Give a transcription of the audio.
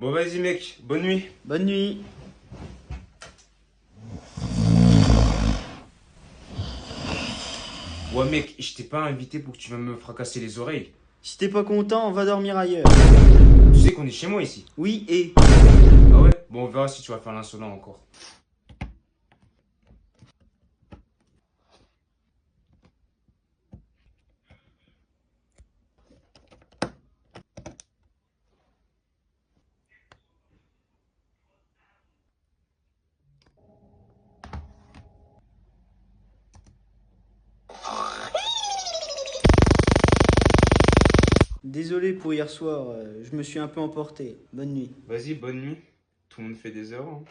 Bon, vas-y, mec. Bonne nuit. Bonne nuit. Ouais, mec, je t'ai pas invité pour que tu viennes me fracasser les oreilles. Si t'es pas content, on va dormir ailleurs. Tu sais qu'on est chez moi ici. Oui, et... Ah ouais? Bon, on verra si tu vas faire l'insolent encore. Désolé pour hier soir, je me suis un peu emporté. Bonne nuit. Vas-y, bonne nuit. Tout le monde fait des erreurs, hein.